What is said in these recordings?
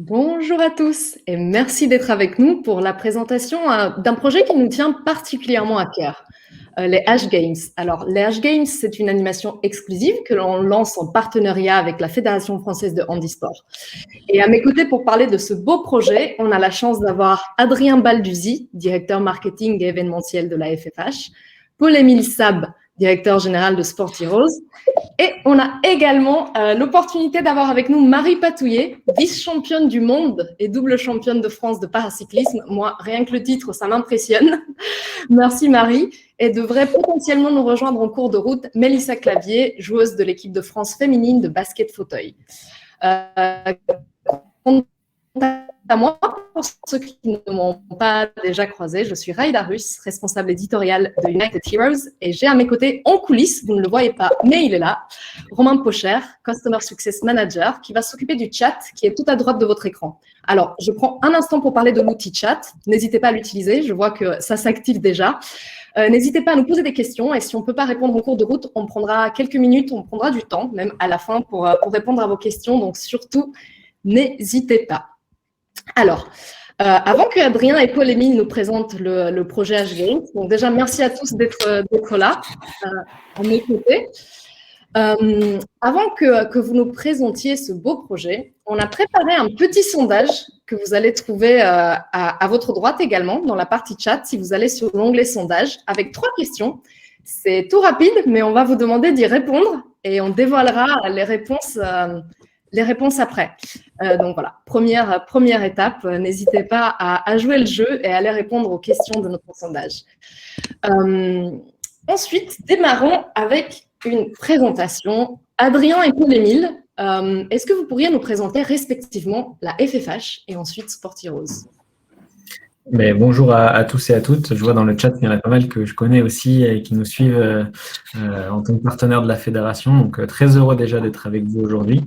Bonjour à tous et merci d'être avec nous pour la présentation d'un projet qui nous tient particulièrement à cœur, les H Games. Alors, les H Games, c'est une animation exclusive que l'on lance en partenariat avec la Fédération française de handisport. Et à mes côtés, pour parler de ce beau projet, on a la chance d'avoir Adrien Balduzzi, directeur marketing et événementiel de la FFH, Paul-Émile Sab, directeur général de Sport Heroes, et on a également l'opportunité d'avoir avec nous Marie Patouillet, vice-championne du monde et double championne de France de paracyclisme. Moi, rien que le titre, ça m'impressionne. Merci Marie. Et devrait potentiellement nous rejoindre en cours de route Mélissa Clavier, joueuse de l'équipe de France féminine de basket fauteuil. À moi, pour ceux qui ne m'ont pas déjà croisé, je suis Raïda Russ, responsable éditoriale de United Heroes, et j'ai à mes côtés en coulisses, vous ne le voyez pas, mais il est là, Romain Pocher, Customer Success Manager, qui va s'occuper du chat qui est tout à droite de votre écran. Alors, je prends un instant pour parler de l'outil chat. N'hésitez pas à l'utiliser, je vois que ça s'active déjà. N'hésitez pas à nous poser des questions, et si on ne peut pas répondre en cours de route, on prendra quelques minutes, on prendra du temps, même à la fin, pour répondre à vos questions. Donc, surtout, n'hésitez pas. Alors, avant que Adrien et Paul-Émile nous présentent le projet HGames, donc déjà, merci à tous d'être là, à mes côtés. Avant que vous nous présentiez ce beau projet, on a préparé un petit sondage que vous allez trouver à votre droite également, dans la partie chat, si vous allez sur l'onglet sondage, avec 3 questions. C'est tout rapide, mais on va vous demander d'y répondre et on dévoilera les réponses après. Donc voilà, première étape, n'hésitez pas à jouer le jeu et à aller répondre aux questions de notre sondage. Ensuite, démarrons avec une présentation. Adrien et Paul-Émile, est-ce que vous pourriez nous présenter respectivement la FFH et ensuite Sport Heroes ? Mais bonjour à tous et à toutes. Je vois dans le chat qu'il y en a pas mal que je connais aussi et qui nous suivent en tant que partenaire de la fédération. Donc, très heureux déjà d'être avec vous aujourd'hui.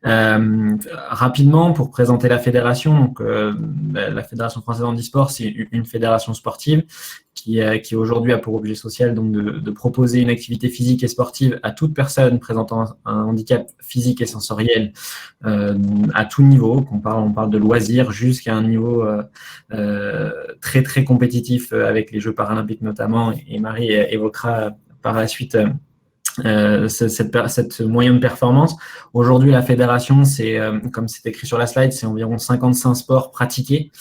Rapidement, pour présenter la fédération, donc, la Fédération française handisport, c'est une fédération sportive qui aujourd'hui a pour objet social donc de proposer une activité physique et sportive à toute personne présentant un handicap physique et sensoriel à tout niveau. On parle de loisirs jusqu'à un niveau très très compétitif avec les Jeux paralympiques notamment, et Marie évoquera par la suite cette moyenne de performance. Aujourd'hui, la fédération, c'est comme c'est écrit sur la slide, c'est environ 55 sports pratiqués,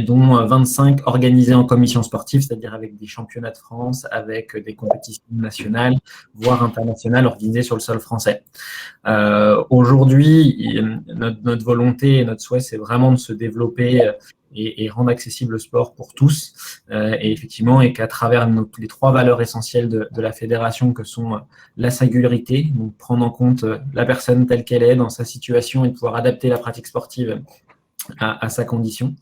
dont 25 organisés en commission sportive, c'est-à-dire avec des championnats de France, avec des compétitions nationales, voire internationales organisées sur le sol français. Aujourd'hui, notre volonté et notre souhait, c'est vraiment de se développer et rendre accessible le sport pour tous. Et effectivement, et qu'à travers les 3 valeurs essentielles de la fédération, que sont la singularité, donc prendre en compte la personne telle qu'elle est dans sa situation et pouvoir adapter la pratique sportive à sa condition,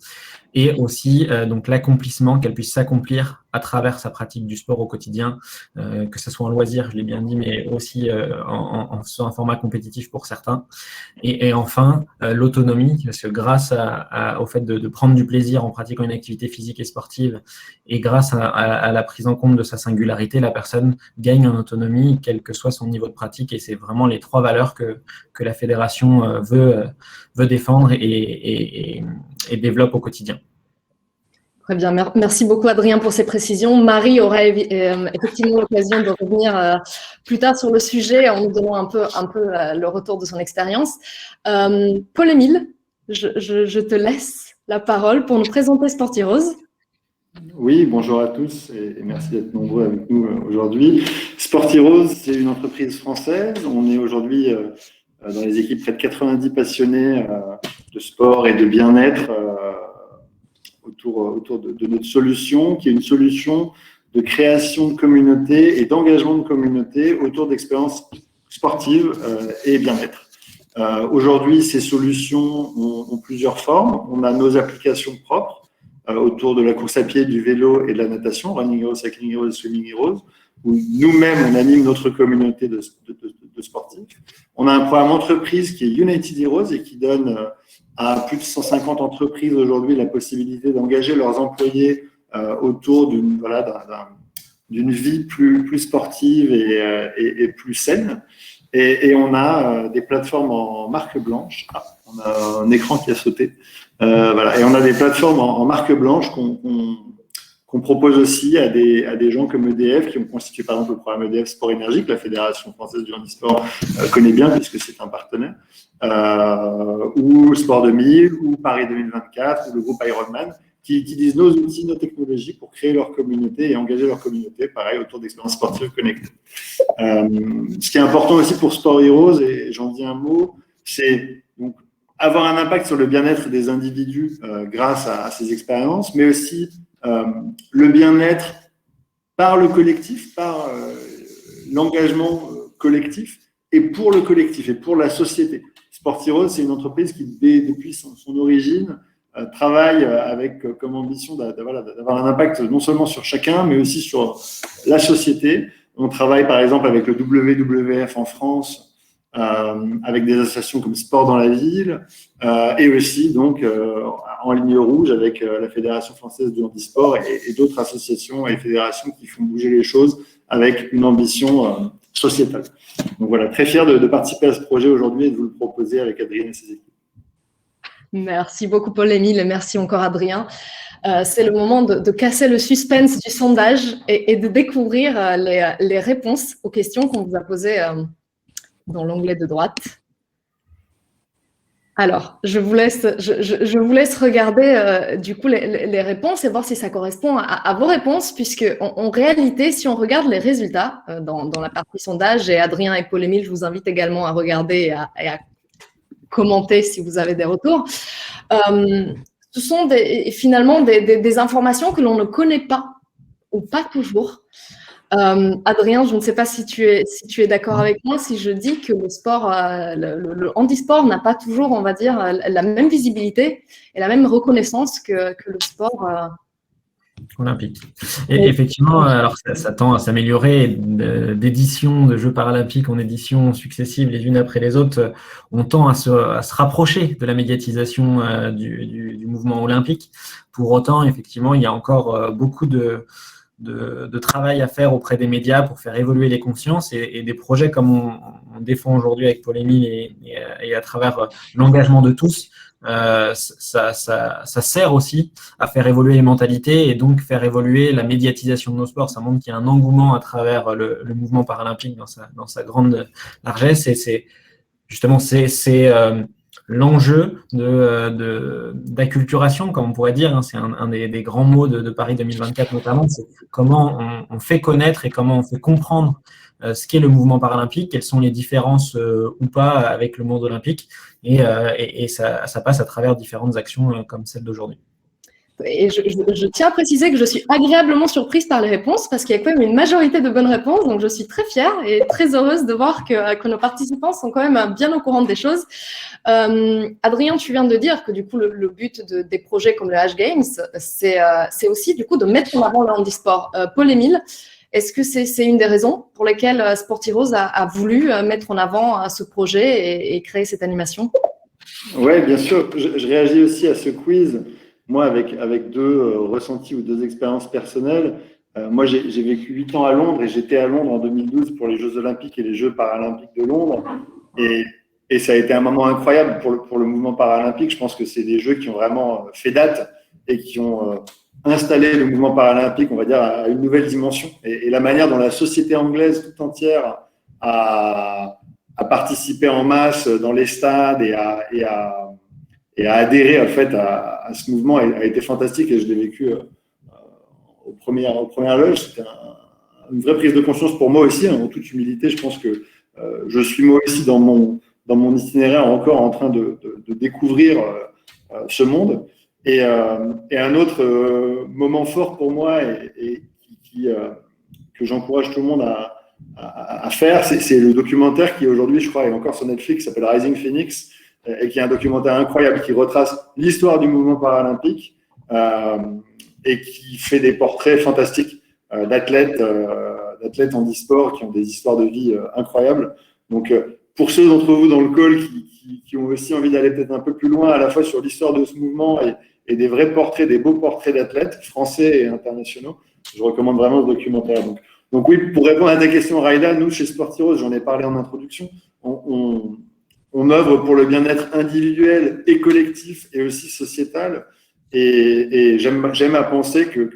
et aussi donc l'accomplissement, qu'elle puisse s'accomplir à travers sa pratique du sport au quotidien, que ce soit en loisir, je l'ai bien dit, mais aussi sur un format compétitif pour certains. Et enfin, l'autonomie, parce que grâce au fait de prendre du plaisir en pratiquant une activité physique et sportive, et grâce à la prise en compte de sa singularité, la personne gagne en autonomie, quel que soit son niveau de pratique. Et c'est vraiment les 3 valeurs que la fédération veut défendre et développe au quotidien. Très bien, merci beaucoup Adrien pour ces précisions. Marie aura effectivement l'occasion de revenir plus tard sur le sujet en nous donnant un peu le retour de son expérience. Paul-Émile, je te laisse la parole pour nous présenter Sport Heroes. Oui, bonjour à tous et merci d'être nombreux avec nous aujourd'hui. Sport Heroes, c'est une entreprise française. On est aujourd'hui dans les équipes près de 90 passionnés de sport et de bien-être autour de notre solution, qui est une solution de création de communauté et d'engagement de communauté autour d'expériences sportives et bien-être. Aujourd'hui, ces solutions ont plusieurs formes. On a nos applications propres autour de la course à pied, du vélo et de la natation, Running Heroes, Cycling Heroes, Swimming Heroes, où nous-mêmes, on anime notre communauté de sportifs. On a un programme entreprise qui est United Heroes et qui donne à plus de 150 entreprises aujourd'hui la possibilité d'engager leurs employés autour d'une vie plus sportive et plus saine. Et on a des plateformes en marque blanche. on a un écran qui a sauté. Voilà. Et on a des plateformes en marque blanche qu'on propose aussi à des gens comme EDF, qui ont constitué par exemple le programme EDF Sport Énergie, que la Fédération française du handisport connaît bien, puisque c'est un partenaire, ou Sport 2000, ou Paris 2024, ou le groupe Ironman, qui utilisent nos outils, nos technologies pour créer leur communauté et engager leur communauté, pareil, autour d'expériences sportives connectées. Ce qui est important aussi pour Sport Heroes, et j'en dis un mot, c'est donc avoir un impact sur le bien-être des individus grâce à ces expériences, mais aussi le bien-être par le collectif, par l'engagement collectif, et pour le collectif, et pour la société. Sport Heroes, c'est une entreprise qui, depuis son origine, travaille avec comme ambition d'avoir un impact non seulement sur chacun, mais aussi sur la société. On travaille par exemple avec le WWF en France, avec des associations comme Sport dans la ville, et aussi donc en ligne rouge avec la Fédération française du handisport et d'autres associations et fédérations qui font bouger les choses avec une ambition sociétale. Donc voilà, très fier de participer à ce projet aujourd'hui et de vous le proposer avec Adrien et ses équipes. Merci beaucoup Paul-Émile et merci encore Adrien. C'est le moment de casser le suspense du sondage et de découvrir les réponses aux questions qu'on vous a posées dans l'onglet de droite. Alors, je vous laisse regarder du coup les réponses et voir si ça correspond à vos réponses, puisque en réalité, si on regarde les résultats dans la partie sondage, et Adrien et Paul-Émile, je vous invite également à regarder et à commenter si vous avez des retours. Ce sont finalement des informations que l'on ne connaît pas, ou pas toujours. Adrien, je ne sais pas si tu es d'accord avec moi si je dis que le sport, le handisport n'a pas toujours, on va dire, la même visibilité et la même reconnaissance que le sport olympique. Et effectivement, alors ça tend à s'améliorer d'édition de Jeux paralympiques en édition successives les unes après les autres. On tend à se rapprocher de la médiatisation du mouvement olympique. Pour autant, effectivement, il y a encore beaucoup de travail à faire auprès des médias pour faire évoluer les consciences et des projets comme on défend aujourd'hui avec Paul-Émile et à travers l'engagement de tous. Ça sert aussi à faire évoluer les mentalités et donc faire évoluer la médiatisation de nos sports. Ça montre qu'il y a un engouement à travers le mouvement paralympique dans sa grande largesse, et c'est l'enjeu d'acculturation, comme on pourrait dire. C'est un des grands mots de Paris 2024 notamment. C'est comment on fait connaître et comment on fait comprendre ce qu'est le mouvement paralympique, quelles sont les différences ou pas avec le monde olympique, et ça passe à travers différentes actions comme celle d'aujourd'hui. Et je tiens à préciser que je suis agréablement surprise par les réponses parce qu'il y a quand même une majorité de bonnes réponses, donc je suis très fière et très heureuse de voir que nos participants sont quand même bien au courant des choses. Adrien, tu viens de dire que du coup le but des projets comme le H Games, c'est aussi du coup de mettre en avant le handisport. Paul-Émile, est-ce que c'est une des raisons pour lesquelles Sport Heroes a voulu mettre en avant ce projet et créer cette animation? Oui, bien sûr. Je réagis aussi à ce quiz. Moi, avec deux ressentis ou deux expériences personnelles. Moi, j'ai vécu 8 ans à Londres et j'étais à Londres en 2012 pour les Jeux Olympiques et les Jeux Paralympiques de Londres. Et ça a été un moment incroyable pour le mouvement paralympique. Je pense que c'est des Jeux qui ont vraiment fait date et qui ont installé le mouvement paralympique, on va dire, à une nouvelle dimension. Et la manière dont la société anglaise tout entière a participé en masse dans les stades et à adhérer en fait à ce mouvement a été fantastique, et je l'ai vécu aux premières loges. C'était une vraie prise de conscience pour moi aussi, en toute humilité. Je pense que je suis moi aussi dans mon itinéraire encore en train de découvrir ce monde. Et un autre moment fort pour moi et que j'encourage tout le monde à faire, c'est le documentaire qui aujourd'hui, je crois, est encore sur Netflix, s'appelle Rising Phoenix, et qui est un documentaire incroyable qui retrace l'histoire du mouvement paralympique et qui fait des portraits fantastiques d'athlètes handisport qui ont des histoires de vie incroyables. Donc, pour ceux d'entre vous dans le call qui ont aussi envie d'aller peut-être un peu plus loin à la fois sur l'histoire de ce mouvement et des vrais portraits, des beaux portraits d'athlètes français et internationaux, je recommande vraiment ce documentaire. Donc oui, pour répondre à ta question, Raïda, nous, chez Sport Heroes, j'en ai parlé en introduction, on on œuvre pour le bien-être individuel et collectif et aussi sociétal. Et j'aime à penser que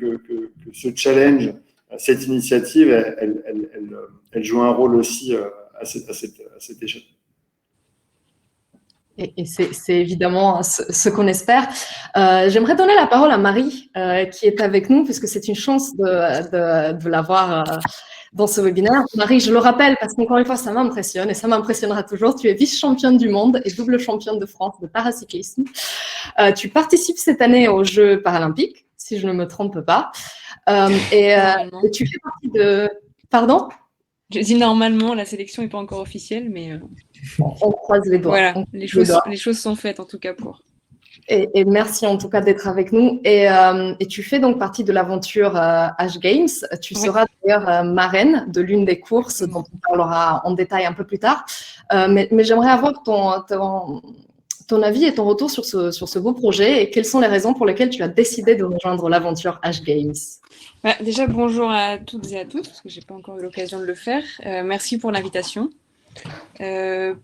ce challenge, cette initiative, elle joue un rôle aussi à cette échelle. Et c'est évidemment ce qu'on espère. J'aimerais donner la parole à Marie, qui est avec nous, puisque c'est une chance de l'avoir dans ce webinaire. Marie, je le rappelle, parce qu'encore une fois, ça m'impressionne et ça m'impressionnera toujours. Tu es vice-championne du monde et double championne de France de paracyclisme. Tu participes cette année aux Jeux paralympiques, si je ne me trompe pas. Et tu fais partie de… Pardon ? Je dis normalement, la sélection n'est pas encore officielle, mais on croise les doigts. Voilà, les choses sont faites en tout cas pour. Et merci en tout cas d'être avec nous. Et tu fais donc partie de l'aventure H Games. Tu seras d'ailleurs marraine de l'une des courses dont on parlera en détail un peu plus tard. Mais j'aimerais avoir ton avis et ton retour sur ce beau projet et quelles sont les raisons pour lesquelles tu as décidé de rejoindre l'aventure H Games. Déjà, bonjour à toutes et à tous, parce que je n'ai pas encore eu l'occasion de le faire. Merci pour l'invitation.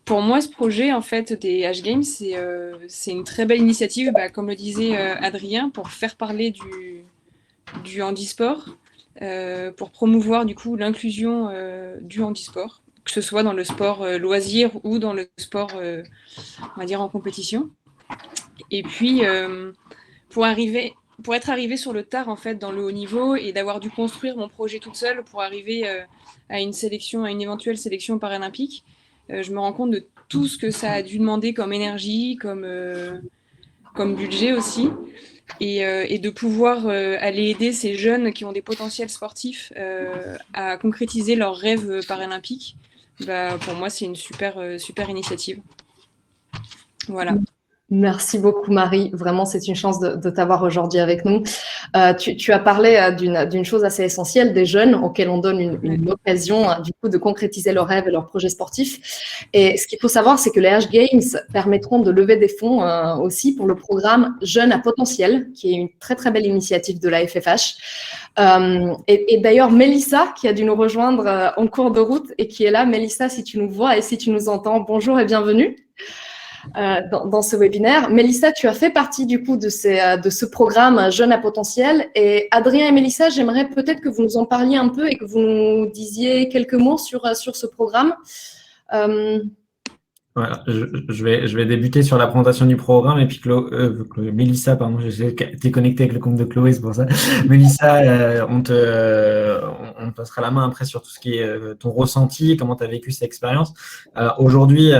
Pour moi, ce projet en fait, des H Games, c'est une très belle initiative, comme le disait Adrien, pour faire parler du handisport, pour promouvoir du coup l'inclusion du handisport, que ce soit dans le sport loisir ou dans le sport, on va dire, en compétition. Et puis, pour être arrivée sur le tard en fait dans le haut niveau et d'avoir dû construire mon projet toute seule pour arriver à une éventuelle sélection paralympique, je me rends compte de tout ce que ça a dû demander comme énergie, comme budget aussi, et de pouvoir aller aider ces jeunes qui ont des potentiels sportifs à concrétiser leurs rêves paralympiques. Pour moi, c'est une super initiative. Voilà. Merci beaucoup Marie, vraiment c'est une chance de t'avoir aujourd'hui avec nous. Tu as parlé d'une chose assez essentielle, des jeunes auxquels on donne une occasion du coup de concrétiser leurs rêves et leurs projets sportifs. Et ce qu'il faut savoir, c'est que les H Games permettront de lever des fonds aussi pour le programme Jeunes à potentiel, qui est une très très belle initiative de la FFH. Et d'ailleurs Mélissa, qui a dû nous rejoindre en cours de route et qui est là. Mélissa, si tu nous vois et si tu nous entends, bonjour et bienvenue. Dans ce webinaire. Mélissa, tu as fait partie du coup de ce programme Jeunes à potentiel. Et Adrien et Mélissa, j'aimerais peut-être que vous nous en parliez un peu et que vous nous disiez quelques mots sur ce programme. Voilà, je vais débuter sur la présentation du programme et puis Mélissa, pardon, été connecté avec le compte de Chloé, c'est pour ça. Mélissa, on te passera la main après sur tout ce qui est ton ressenti, comment tu as vécu cette expérience. Aujourd'hui,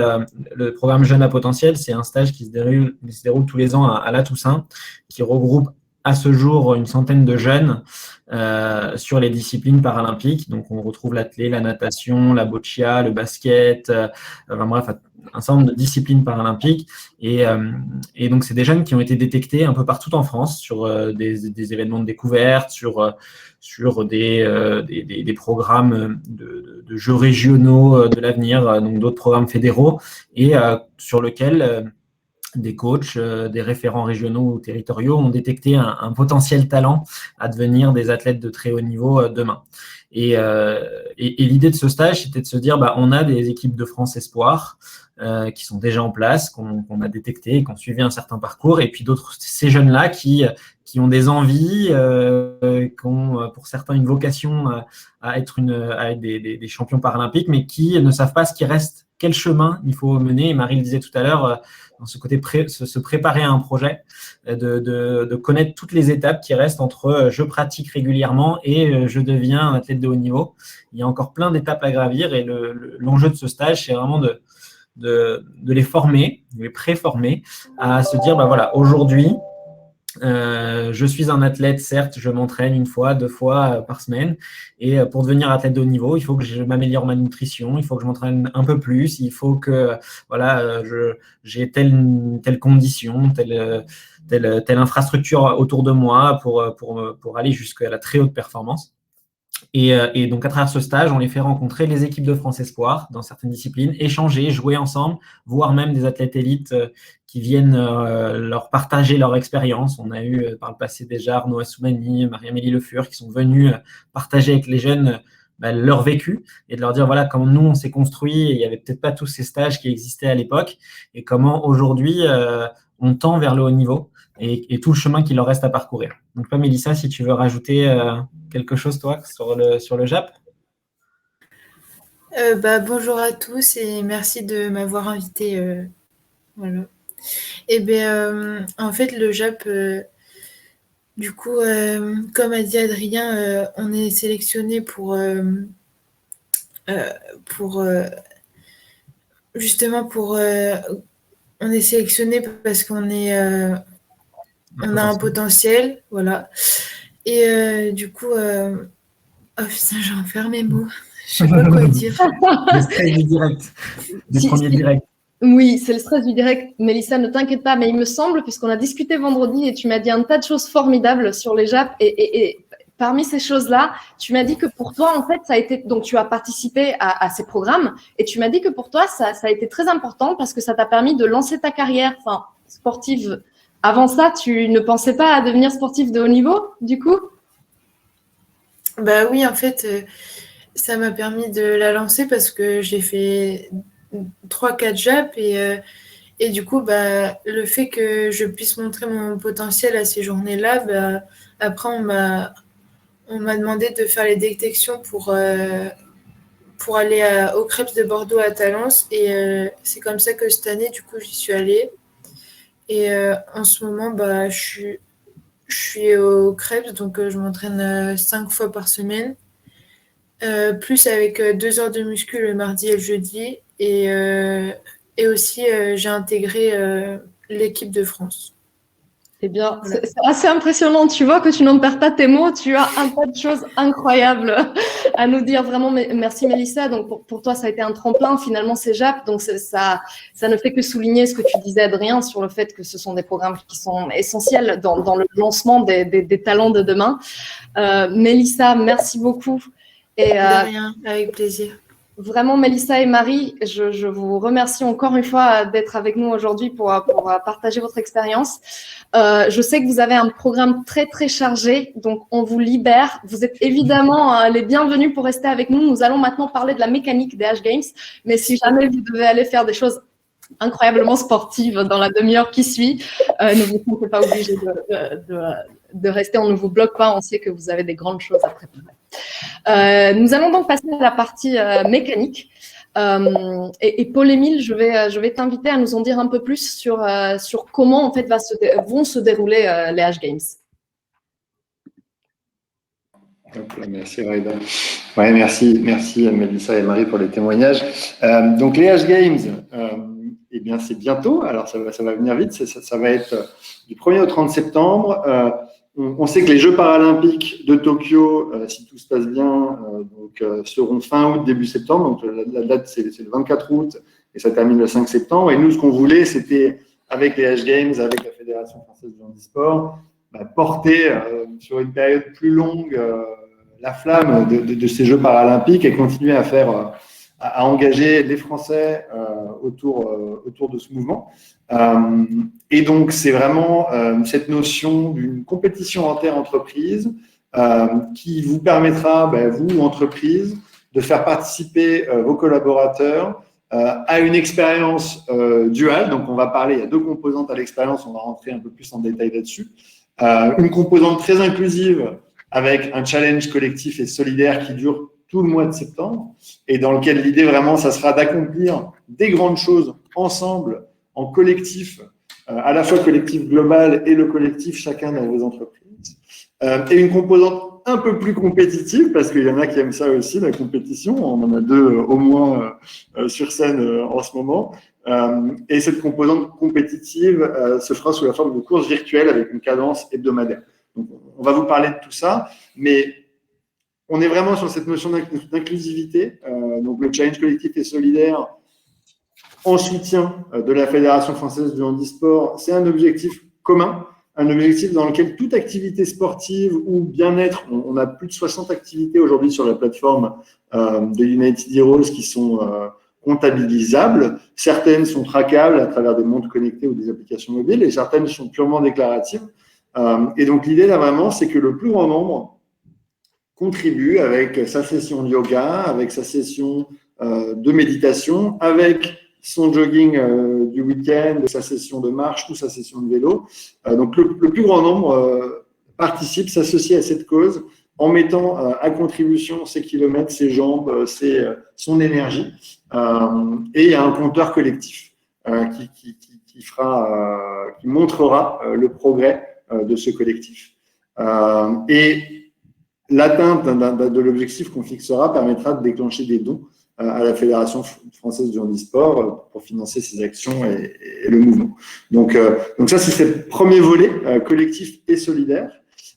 le programme Jeunes à potentiel, c'est un stage qui se déroule tous les ans à la Toussaint, qui regroupe à ce jour une centaine de jeunes sur les disciplines paralympiques. Donc, on retrouve l'athlé, la natation, la boccia, le basket, bref, un certain nombre de disciplines paralympiques. Et donc, c'est des jeunes qui ont été détectés un peu partout en France sur des événements de découverte, sur des programmes de jeux régionaux de l'avenir, donc d'autres programmes fédéraux, et sur lesquels des coachs, des référents régionaux ou territoriaux ont détecté un potentiel talent à devenir des athlètes de très haut niveau demain. Et l'idée de ce stage, c'était de se dire, on a des équipes de France Espoir qui sont déjà en place, qu'on a détectées, qui ont suivi un certain parcours, et puis ces jeunes-là qui ont des envies, qui ont pour certains une vocation à être des champions paralympiques, mais qui ne savent pas ce qui reste, quel chemin il faut mener. Et Marie le disait tout à l'heure, dans ce côté se préparer à un projet, de connaître toutes les étapes qui restent entre je pratique régulièrement et je deviens un athlète de haut niveau. Il y a encore plein d'étapes à gravir et l'enjeu de ce stage, c'est vraiment de les former, de les préformer à se dire, voilà, aujourd'hui, je suis un athlète, certes, je m'entraîne 1 fois, 2 fois par semaine. Et pour devenir athlète de haut niveau, il faut que je m'améliore ma nutrition, il faut que je m'entraîne un peu plus, il faut que j'ai telle condition, telle infrastructure autour de moi pour aller jusqu'à la très haute performance. Et donc, à travers ce stage, on les fait rencontrer les équipes de France Espoir dans certaines disciplines, échanger, jouer ensemble, voire même des athlètes élites qui viennent leur partager leur expérience. On a eu par le passé déjà Arnaud Assoumani, Marie-Amélie Le Fur qui sont venus partager avec les jeunes leur vécu et de leur dire voilà comment nous on s'est construit et il n'y avait peut-être pas tous ces stages qui existaient à l'époque et comment aujourd'hui on tend vers le haut niveau et tout le chemin qu'il leur reste à parcourir. Donc toi Mélissa, si tu veux rajouter quelque chose toi sur le JAP. Bonjour à tous et merci de m'avoir invité. Voilà. Et bien, en fait, le JAP, du coup, comme a dit Adrien, on est sélectionné justement on est sélectionné parce qu'on on a un potentiel, voilà. Et du coup, oh putain, j'ai enfermé mes mots. Je sais pas quoi dire. Le stress du direct, du premier direct. Oui, c'est le stress du direct. Mélissa, ne t'inquiète pas, mais il me semble, puisqu'on a discuté vendredi et tu m'as dit un tas de choses formidables sur les JAP et parmi ces choses-là, tu m'as dit que pour toi, en fait, ça a été, donc tu as participé à ces programmes et tu m'as dit que pour toi, ça a été très important parce que ça t'a permis de lancer ta carrière sportive. Avant ça, tu ne pensais pas à devenir sportif de haut niveau, du coup? Bah oui, en fait, ça m'a permis de la lancer parce que j'ai fait 3-4 JAP et du coup, le fait que je puisse montrer mon potentiel à ces journées-là, après, on m'a demandé de faire les détections pour aller au Krebs de Bordeaux à Talence. Et c'est comme ça que cette année, du coup, j'y suis allée. Et en ce moment, je suis au Krebs, donc je m'entraîne 5 fois par semaine. Plus avec 2 heures de muscu le mardi et le jeudi. Et aussi, j'ai intégré l'équipe de France. Eh bien, voilà. C'est assez impressionnant. Tu vois que tu n'en perds pas tes mots. Tu as un tas de choses incroyables à nous dire. Vraiment, merci Mélissa. Donc, pour toi, ça a été un tremplin. Finalement, c'est JAP. Donc, ça ne fait que souligner ce que tu disais, Adrien, sur le fait que ce sont des programmes qui sont essentiels dans le lancement des talents de demain. Mélissa, merci beaucoup. Et, de rien, avec plaisir. Vraiment, Mélissa et Marie, je vous remercie encore une fois d'être avec nous aujourd'hui pour partager votre expérience. Je sais que vous avez un programme très, très chargé, donc on vous libère. Vous êtes évidemment les bienvenus pour rester avec nous. Nous allons maintenant parler de la mécanique des H-Games, mais si jamais vous devez aller faire des choses incroyablement sportives dans la demi-heure qui suit, ne vous sentez pas obligé de rester, on ne vous bloque pas, on sait que vous avez des grandes choses à préparer. Nous allons donc passer à la partie mécanique. Et Paul-Émile, je vais t'inviter à nous en dire un peu plus sur comment en fait vont se dérouler les H-Games. Merci Raïda. Ouais, merci Mélissa et Marie pour les témoignages. Donc les H-Games, eh bien c'est bientôt, alors ça va venir vite, ça va être du 1er au 30 septembre. On sait que les Jeux paralympiques de Tokyo, si tout se passe bien, seront fin août, début septembre. Donc la date, c'est le 24 août et ça termine le 5 septembre. Et nous, ce qu'on voulait, c'était, avec les H-Games, avec la Fédération française du handisport, porter sur une période plus longue la flamme de ces Jeux paralympiques et continuer à engager les Français autour de ce mouvement. Et donc, c'est vraiment cette notion d'une compétition inter-entreprise qui vous permettra, vous, entreprise, de faire participer vos collaborateurs à une expérience duale. Donc, on va parler, il y a 2 composantes à l'expérience, on va rentrer un peu plus en détail là-dessus. Une composante très inclusive avec un challenge collectif et solidaire qui dure tout le mois de septembre et dans lequel l'idée vraiment, ça sera d'accomplir des grandes choses ensemble, en collectif, à la fois le collectif global et le collectif chacun dans vos entreprises. Et une composante un peu plus compétitive, parce qu'il y en a qui aiment ça aussi, la compétition. On en a 2 au moins sur scène en ce moment. Et cette composante compétitive se fera sous la forme de courses virtuelles avec une cadence hebdomadaire. Donc, on va vous parler de tout ça, mais on est vraiment sur cette notion d'inclusivité. Donc, le challenge collectif et solidaire, en soutien de la Fédération française du handisport, c'est un objectif commun, un objectif dans lequel toute activité sportive ou bien-être, on a plus de 60 activités aujourd'hui sur la plateforme de United Heroes qui sont comptabilisables. Certaines sont traquables à travers des montres connectées ou des applications mobiles et certaines sont purement déclaratives. Et donc, l'idée là vraiment, c'est que le plus grand nombre contribue avec sa session de yoga, avec sa session de méditation, avec son jogging du week-end, sa session de marche ou sa session de vélo. Donc, le plus grand nombre participe, s'associe à cette cause en mettant à contribution ses kilomètres, ses jambes, son énergie. Et il y a un compteur collectif qui montrera le progrès de ce collectif. Et l'atteinte de l'objectif qu'on fixera permettra de déclencher des dons à la Fédération française du handisport pour financer ces actions et le mouvement. Donc ça, c'est ce premier volet collectif et solidaire.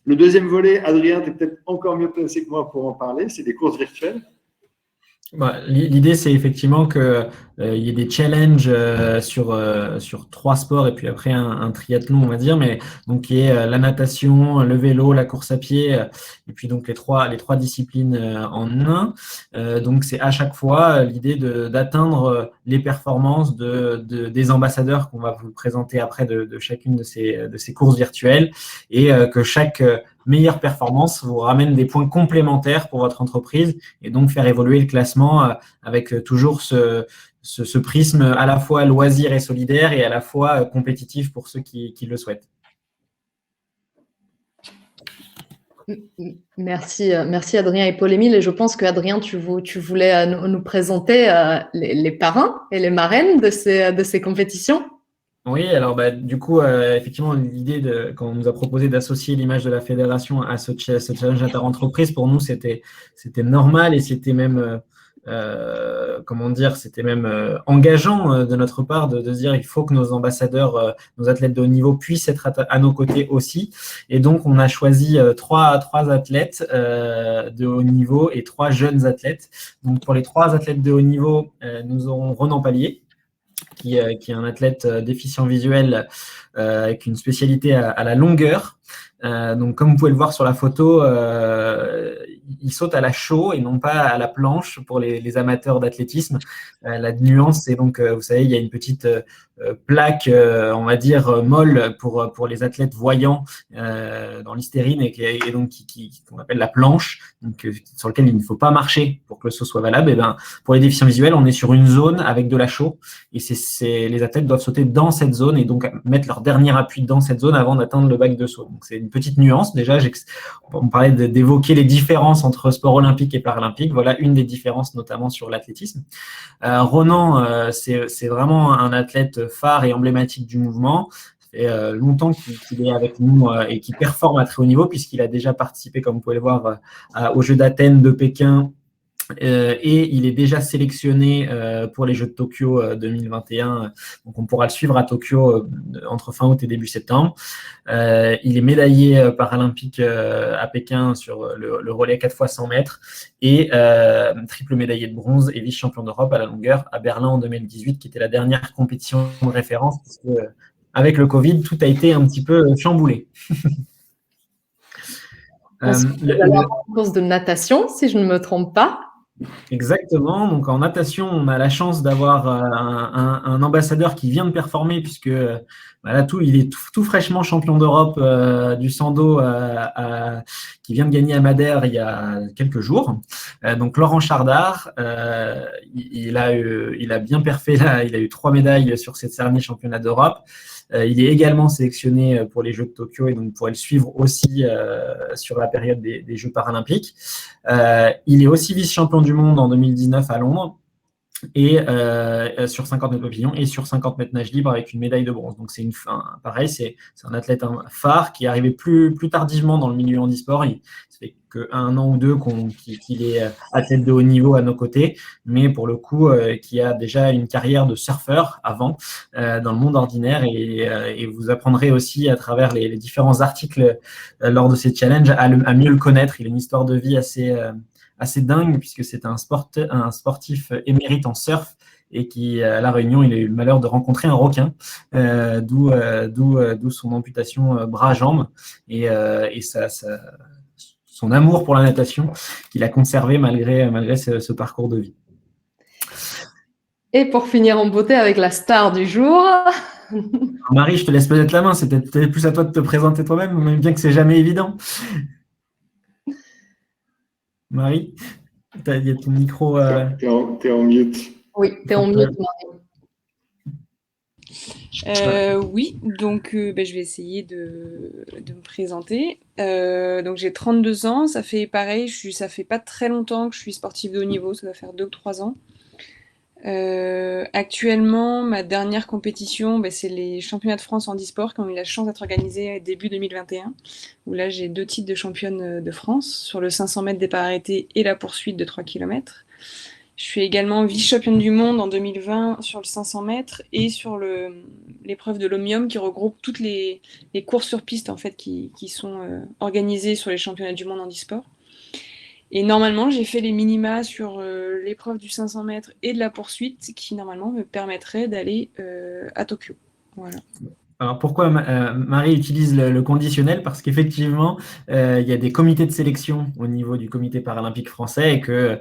Le deuxième volet, Adrien, tu es peut-être encore mieux placé que moi pour en parler, c'est des courses virtuelles. L'idée, c'est effectivement qu'il y ait des challenges sur 3 sports et puis après un triathlon, on va dire, mais donc il y ait la natation, le vélo, la course à pied et puis donc les trois disciplines en un. Donc c'est à chaque fois l'idée d'atteindre les performances des ambassadeurs qu'on va vous présenter après de chacune de ces courses virtuelles et que chaque meilleure performance vous ramène des points complémentaires pour votre entreprise et donc faire évoluer le classement avec toujours ce prisme à la fois loisir et solidaire et à la fois compétitif pour ceux qui le souhaitent. Merci Adrien et Paul-Émile. Et je pense qu'Adrien, tu voulais nous présenter les parrains et les marraines de ces compétitions. Oui, alors du coup, effectivement, l'idée quand on nous a proposé d'associer l'image de la fédération à ce challenge inter-entreprise, pour nous, c'était normal et c'était même, c'était même engageant de notre part de se dire il faut que nos ambassadeurs, nos athlètes de haut niveau puissent être à nos côtés aussi. Et donc, on a choisi trois athlètes de haut niveau et 3 jeunes athlètes. Donc, pour les 3 athlètes de haut niveau, nous aurons Ronan Pallier, qui est un athlète déficient visuel avec une spécialité à la longueur. Donc, comme vous pouvez le voir sur la photo, il saute à la chaux et non pas à la planche pour les amateurs d'athlétisme. La nuance, c'est donc, vous savez, il y a une petite plaque, on va dire, molle pour les athlètes voyants dans l'hystérine et donc qu'on appelle la planche, donc, sur laquelle il ne faut pas marcher pour que le saut soit valable. Et pour les déficients visuels, on est sur une zone avec de la chaux et les athlètes doivent sauter dans cette zone et donc mettre leur dernier appui dans cette zone avant d'atteindre le bac de saut. Donc, c'est une petite nuance. Déjà, on parlait d'évoquer les différences entre sport olympique et paralympique. Voilà une des différences, notamment sur l'athlétisme. Ronan, c'est vraiment un athlète phare et emblématique du mouvement. Ça fait longtemps qu'il est avec nous et qu'il performe à très haut niveau puisqu'il a déjà participé, comme vous pouvez le voir, aux Jeux d'Athènes, de Pékin. Et il est déjà sélectionné pour les Jeux de Tokyo 2021. Donc, on pourra le suivre à Tokyo entre fin août et début septembre. Il est médaillé paralympique à Pékin sur le relais 4x100 mètres et triple médaillé de bronze et vice-champion d'Europe à la longueur à Berlin en 2018, qui était la dernière compétition de référence parce que, avec le Covid, tout a été un petit peu chamboulé. Une course de natation, si je ne me trompe pas. Exactement. Donc, en natation, on a la chance d'avoir un ambassadeur qui vient de performer puisque il est tout fraîchement champion d'Europe du sando qui vient de gagner à Madère il y a quelques jours. Donc, Laurent Chardard, il a bien perfé là. Il a eu 3 médailles sur ces derniers championnats d'Europe. Il est également sélectionné pour les Jeux de Tokyo et donc vous pourrez le suivre aussi sur la période des Jeux paralympiques. Il est aussi vice-champion du monde en 2019 à Londres et sur 50 mètres papillon et sur 50 mètres nage libre avec une médaille de bronze. Donc c'est pareil, c'est un athlète phare qui est arrivé plus tardivement dans le milieu handisport. Ça fait qu'1 an ou 2 qu'il est athlète de haut niveau à nos côtés, mais pour le coup qui a déjà une carrière de surfeur avant dans le monde ordinaire et vous apprendrez aussi à travers les différents articles lors de ces challenges à mieux le connaître. Il a une histoire de vie assez dingue puisque c'est un sportif émérite en surf et qui, à La Réunion, il a eu le malheur de rencontrer un requin, d'où son amputation bras-jambes et son amour pour la natation qu'il a conservé malgré ce parcours de vie. Et pour finir en beauté avec la star du jour. Marie, je te laisse peut-être la main, c'est peut-être plus à toi de te présenter toi-même, même bien que c'est jamais évident. Marie, il y a ton micro. T'es en mute. Oui, tu es en mute, Marie. Oui, donc je vais essayer de me présenter. Donc j'ai 32 ans, ça fait pareil, ça fait pas très longtemps que je suis sportive de haut niveau, ça va faire 2 ou 3 ans. Actuellement, ma dernière compétition, c'est les championnats de France handisport qui ont eu la chance d'être organisés début 2021, où là j'ai 2 titres de championne de France sur le 500 mètres départ arrêté et la poursuite de 3 km. Je suis également vice-championne du monde en 2020 sur le 500 mètres et sur l'épreuve de l'Omnium qui regroupe toutes les courses sur piste en fait, qui sont organisées sur les championnats du monde handisport. Et normalement, j'ai fait les minima sur l'épreuve du 500 mètres et de la poursuite qui normalement me permettrait d'aller à Tokyo. Voilà. Alors pourquoi Marie utilise le conditionnel? Parce qu'effectivement, il y a des comités de sélection au niveau du comité paralympique français et que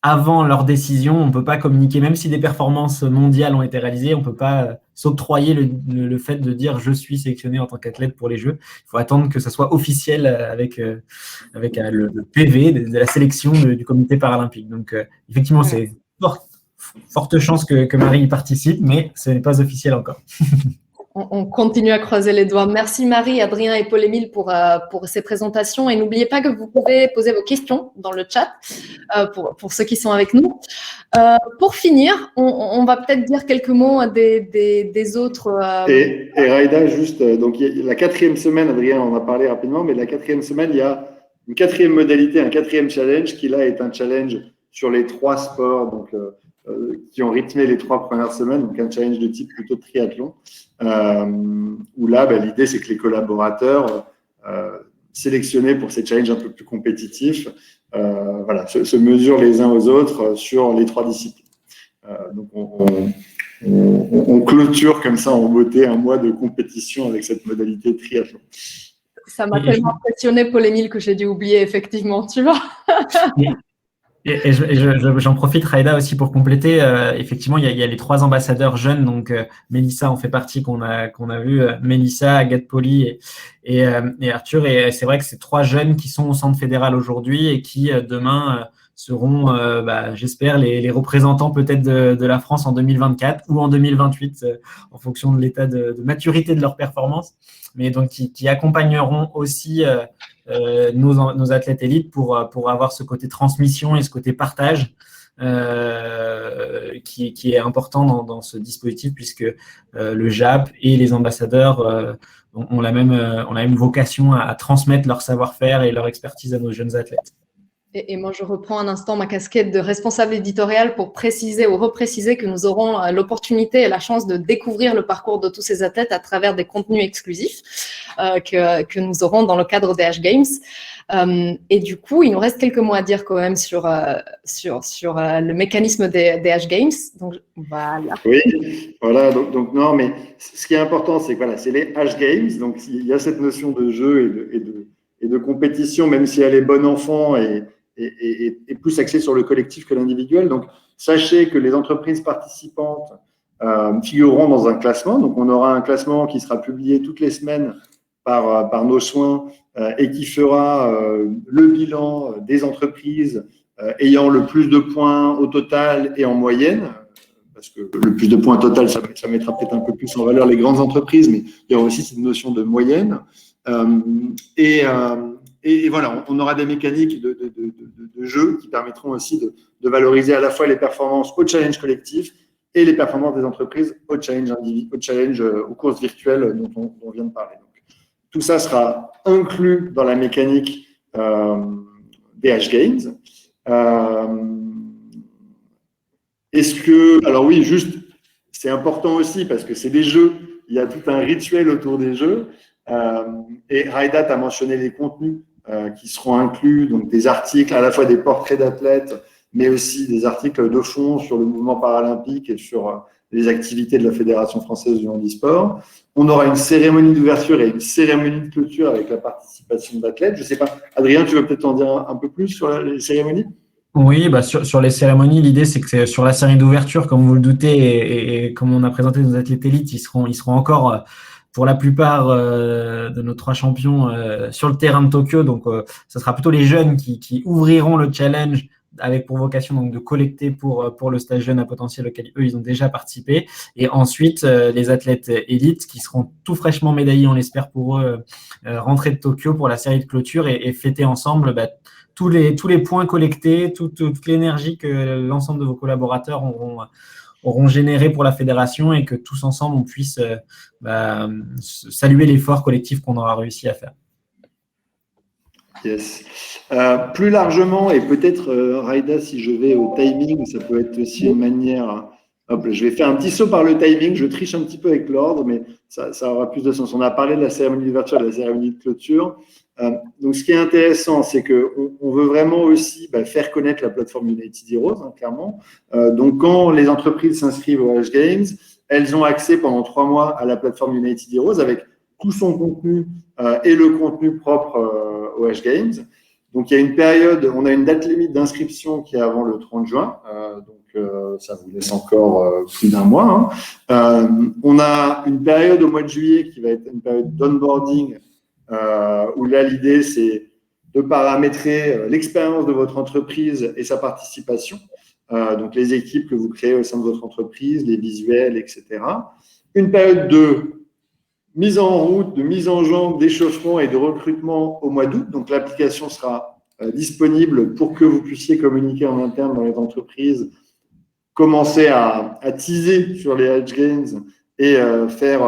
avant leur décision, on ne peut pas communiquer, même si des performances mondiales ont été réalisées, on ne peut pas s'octroyer le fait de dire je suis sélectionné en tant qu'athlète pour les Jeux. Il faut attendre que ça soit officiel avec le PV de la sélection du comité paralympique. Donc effectivement, c'est forte chance que Marie y participe, mais ce n'est pas officiel encore. On continue à croiser les doigts. Merci Marie, Adrien et Paul-Émile pour ces présentations. Et n'oubliez pas que vous pouvez poser vos questions dans le chat pour ceux qui sont avec nous. Pour finir, on va peut-être dire quelques mots des autres. Et Raïda, juste, donc la 4e semaine, Adrien en a parlé rapidement, mais la 4e semaine, il y a une 4e modalité, un 4e challenge qui là est un challenge sur les 3 sports donc, qui ont rythmé les 3 premières semaines, donc un challenge de type plutôt triathlon, où là, l'idée, c'est que les collaborateurs sélectionnés pour ces challenges un peu plus compétitifs se mesurent les uns aux autres sur les 3 disciplines. Donc, on clôture comme ça en beauté un mois de compétition avec cette modalité triathlon. Ça m'a tellement impressionné, Paul-Émile, que j'ai dû oublier, effectivement, tu vois. Et j'en profite, Raïda, aussi pour compléter. Effectivement, il y a les 3 ambassadeurs jeunes. Donc, Mélissa en fait partie qu'on a vu. Mélissa, Agathe Poli et Arthur. Et c'est vrai que c'est 3 jeunes qui sont au centre fédéral aujourd'hui et qui, demain, seront, j'espère, les représentants peut-être de la France en 2024 ou en 2028, en fonction de l'état de maturité de leur performance. Mais donc, qui accompagneront aussi nos athlètes élites pour avoir ce côté transmission et ce côté partage qui est important dans ce dispositif, puisque le JAP et les ambassadeurs ont la même vocation à transmettre leur savoir-faire et leur expertise à nos jeunes athlètes. Et moi, je reprends un instant ma casquette de responsable éditorial pour préciser ou repréciser que nous aurons l'opportunité et la chance de découvrir le parcours de tous ces athlètes à travers des contenus exclusifs que nous aurons dans le cadre des H Games. Et du coup, il nous reste quelques mots à dire quand même sur le mécanisme des H Games. Donc, voilà. Oui, voilà. Donc non, mais ce qui est important, c'est que c'est les H Games. Donc, il y a cette notion de jeu et de compétition, même si elle est bon enfant et plus axée sur le collectif que l'individuel. Donc, sachez que les entreprises participantes figureront dans un classement. Donc, on aura un classement qui sera publié toutes les semaines par nos soins et qui fera le bilan des entreprises ayant le plus de points au total et en moyenne. Parce que le plus de points total, ça mettra peut-être un peu plus en valeur les grandes entreprises, mais il y aura aussi cette notion de moyenne. Et voilà, on aura des mécaniques de jeu qui permettront aussi de valoriser à la fois les performances au challenge collectif et les performances des entreprises au challenge aux courses virtuelles dont on vient de parler. Donc, tout ça sera inclus dans la mécanique des H Games. Alors oui, juste, c'est important aussi parce que c'est des jeux, il y a tout un rituel autour des jeux. Et Raïda a mentionné les contenus qui seront inclus, donc des articles, à la fois des portraits d'athlètes, mais aussi des articles de fond sur le mouvement paralympique et sur les activités de la Fédération française du handisport. On aura une cérémonie d'ouverture et une cérémonie de clôture avec la participation d'athlètes. Je ne sais pas, Adrien, tu veux peut-être en dire un peu plus sur les cérémonies ? Oui, sur les cérémonies, l'idée c'est que sur la cérémonie d'ouverture, comme vous le doutez, et comme on a présenté nos athlètes élites, ils seront encore pour la plupart de nos 3 champions sur le terrain de Tokyo. Donc, ce sera plutôt les jeunes qui ouvriront le challenge avec pour vocation donc de collecter pour le stage jeune à potentiel auquel eux ils ont déjà participé, et ensuite les athlètes élites qui seront tout fraîchement médaillés, on l'espère pour eux, rentrés de Tokyo pour la série de clôture et fêter ensemble tous les points collectés, toute l'énergie que l'ensemble de vos collaborateurs auront généré pour la fédération, et que tous ensemble on puisse saluer l'effort collectif qu'on aura réussi à faire. Yes. Plus largement, et peut-être, Raïda, si je vais au timing, ça peut être aussi une manière. Hop, je vais faire un petit saut par le timing, je triche un petit peu avec l'ordre, mais ça aura plus de sens. On a parlé de la cérémonie d'ouverture et de la cérémonie de clôture. Donc, ce qui est intéressant, c'est qu'on veut vraiment aussi faire connaître la plateforme United Heroes, hein, clairement. Donc, quand les entreprises s'inscrivent au H Games, elles ont accès pendant 3 mois à la plateforme United Heroes avec tout son contenu et le contenu propre au H Games. Donc, il y a une période, on a une date limite d'inscription qui est avant le 30 juin. Ça vous laisse encore plus d'1 mois. Hein. On a une période au mois de juillet qui va être une période d'onboarding où là, l'idée, c'est de paramétrer l'expérience de votre entreprise et sa participation. Donc, les équipes que vous créez au sein de votre entreprise, les visuels, etc. Une période de mise en route, de mise en jambe, d'échauffement et de recrutement au mois d'août. Donc, l'application sera disponible pour que vous puissiez communiquer en interne dans les entreprises, commencer à teaser sur les H Games et faire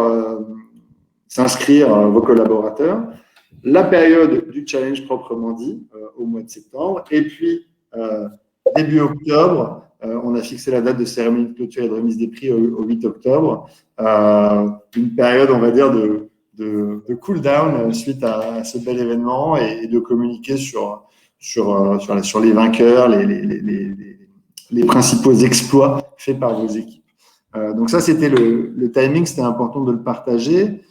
s'inscrire vos collaborateurs. La période du challenge proprement dit, au mois de septembre. Et puis, début octobre, on a fixé la date de cérémonie de clôture et de remise des prix au 8 octobre. Une période, on va dire, de cool down suite à ce bel événement et de communiquer sur les vainqueurs, les principaux exploits faits par vos équipes. Donc ça, c'était le timing, c'était important de le partager.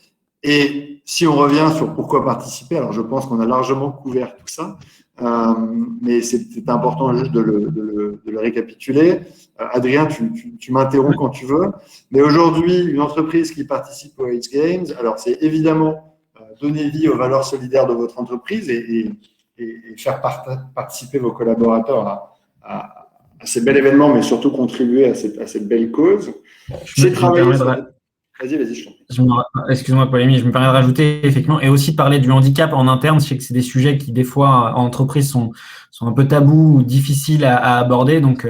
Et si on revient sur pourquoi participer, alors je pense qu'on a largement couvert tout ça, mais c'est important juste de le récapituler. Adrien, tu m'interromps quand tu veux. Mais aujourd'hui, une entreprise qui participe aux H Games, alors c'est évidemment donner vie aux valeurs solidaires de votre entreprise et faire participer vos collaborateurs à ces bels événements, mais surtout contribuer à cette belle cause. C'est travailler sur... Vas-y, je t'en prie. Excuse-moi, Polémie, je me permets de rajouter, effectivement, et aussi de parler du handicap en interne. Je sais que c'est des sujets qui, des fois, en entreprise, sont un peu tabous ou difficiles à aborder. Donc,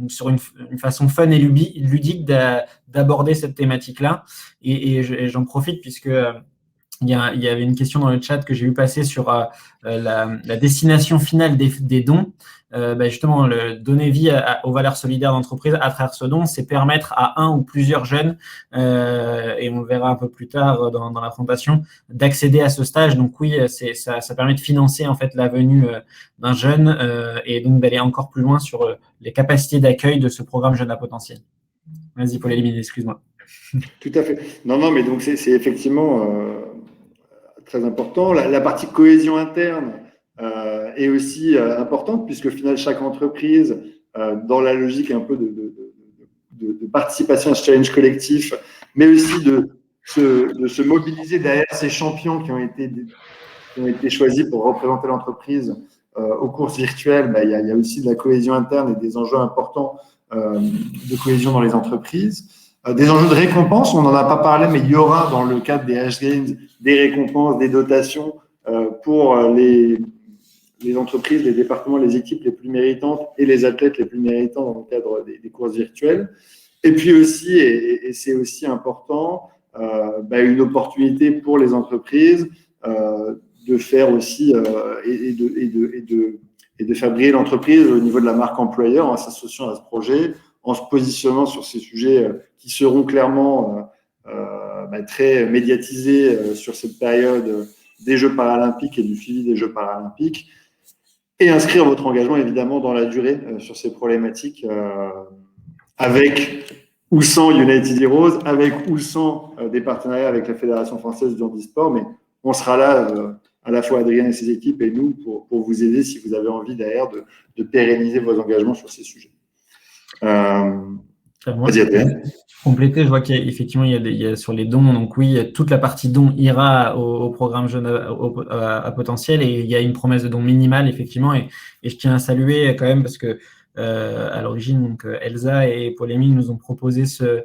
sur une façon fun et ludique d'aborder cette thématique-là. Et j'en profite puisque il y avait une question dans le chat que j'ai vu passer sur la destination finale des dons. Justement, donner vie aux valeurs solidaires d'entreprise à travers ce don, c'est permettre à un ou plusieurs jeunes, et on le verra un peu plus tard dans la présentation, d'accéder à ce stage. Donc oui, ça permet de financer en fait la venue d'un jeune et donc d'aller encore plus loin sur les capacités d'accueil de ce programme Jeunes à potentiel. Vas-y, Paul Élimine, excuse-moi. Tout à fait. Non, mais donc c'est effectivement très important. La partie cohésion interne est aussi importante, puisque au final, chaque entreprise, dans la logique un peu de participation à ce challenge collectif, mais aussi de se mobiliser derrière ces champions qui ont été choisis pour représenter l'entreprise aux courses virtuelles, il y a aussi de la cohésion interne et des enjeux importants de cohésion dans les entreprises. Des enjeux de récompense, on n'en a pas parlé, mais il y aura dans le cadre des H Games des récompenses, des dotations pour les entreprises, les départements, les équipes les plus méritantes et les athlètes les plus méritants dans le cadre des courses virtuelles. Et puis aussi, et c'est aussi important, une opportunité pour les entreprises de faire aussi et de faire briller l'entreprise au niveau de la marque employeur en s'associant à ce projet, en se positionnant sur ces sujets qui seront clairement très médiatisés sur cette période des Jeux paralympiques et du suivi des Jeux paralympiques, et inscrire votre engagement évidemment dans la durée sur ces problématiques avec ou sans United Heroes, avec ou sans des partenariats avec la Fédération française du handisport, mais on sera là, à la fois Adrien et ses équipes et nous, pour vous aider si vous avez envie derrière de pérenniser vos engagements sur ces sujets. Moi, Vas-y, Adrien. compléter, je vois qu'effectivement, il y a sur les dons, donc oui, toute la partie dons ira au programme Jeunes à potentiel et il y a une promesse de don minimale, effectivement, et je tiens à saluer quand même parce que à l'origine, donc Elsa et Paul-Émile nous ont proposé ce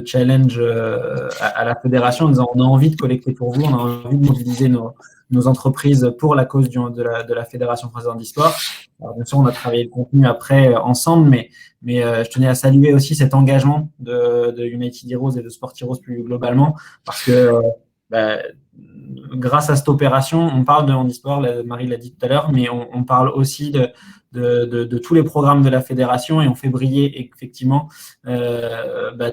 challenge à la fédération en disant on a envie de collecter pour vous, on a envie de mobiliser nos entreprises pour la cause de la Fédération française handisport. Alors, bien sûr, on a travaillé le contenu après ensemble, mais je tenais à saluer aussi cet engagement de United Heroes et de Sport Heroes plus globalement, parce que grâce à cette opération, on parle de handisport, Marie l'a dit tout à l'heure, mais on parle aussi de tous les programmes de la fédération et on fait briller effectivement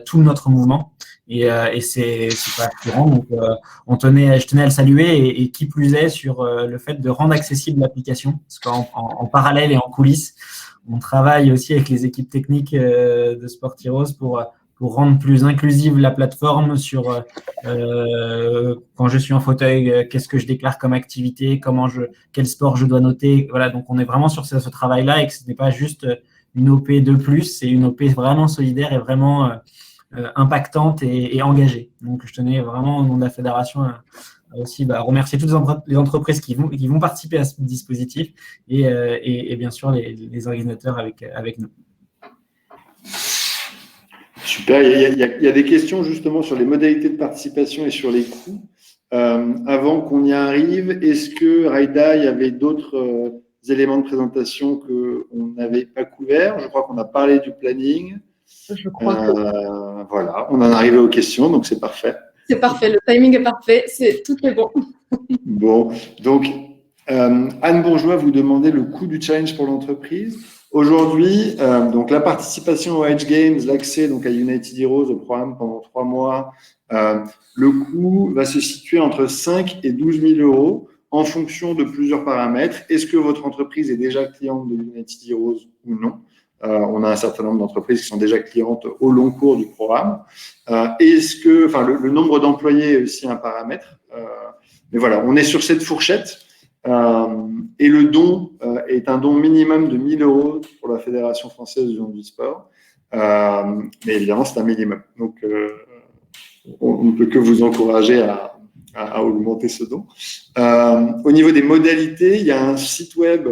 tout notre mouvement. Et c'est pas courant, donc je tenais à le saluer et qui plus est sur le fait de rendre accessible l'application, parce qu'en parallèle et en coulisses, on travaille aussi avec les équipes techniques de Sport Heroes pour rendre plus inclusive la plateforme sur quand je suis en fauteuil, qu'est-ce que je déclare comme activité, quel sport je dois noter. Voilà, donc on est vraiment sur ce travail-là et que ce n'est pas juste une OP de plus, c'est une OP vraiment solidaire et vraiment impactante et engagée. Donc je tenais vraiment au nom de la fédération à aussi remercier toutes les entreprises qui vont participer à ce dispositif et bien sûr les organisateurs avec nous. Super. Il y a des questions justement sur les modalités de participation et sur les coûts. Avant qu'on y arrive, est-ce que Raïda, il y avait d'autres éléments de présentation qu'on n'avait pas couverts? Je crois qu'on a parlé du planning. Je crois que... Voilà, on en est arrivé aux questions, donc c'est parfait. C'est parfait, le timing est parfait, tout est bon. Bon, donc Anne Bourgeois vous demandait le coût du challenge pour l'entreprise. Aujourd'hui, donc la participation aux Edge Games, l'accès donc à United Heroes au programme pendant 3 mois, le coût va se situer entre 5 et 12 000 euros en fonction de plusieurs paramètres. Est-ce que votre entreprise est déjà cliente de United Heroes ou non? On a un certain nombre d'entreprises qui sont déjà clientes au long cours du programme. Le nombre d'employés est aussi un paramètre. Mais voilà, on est sur cette fourchette. Et le don est un don minimum de 1 000 euros pour la Fédération française du handisport. Mais évidemment, c'est un minimum. Donc, on ne peut que vous encourager à augmenter ce don. Au niveau des modalités, il y a un site web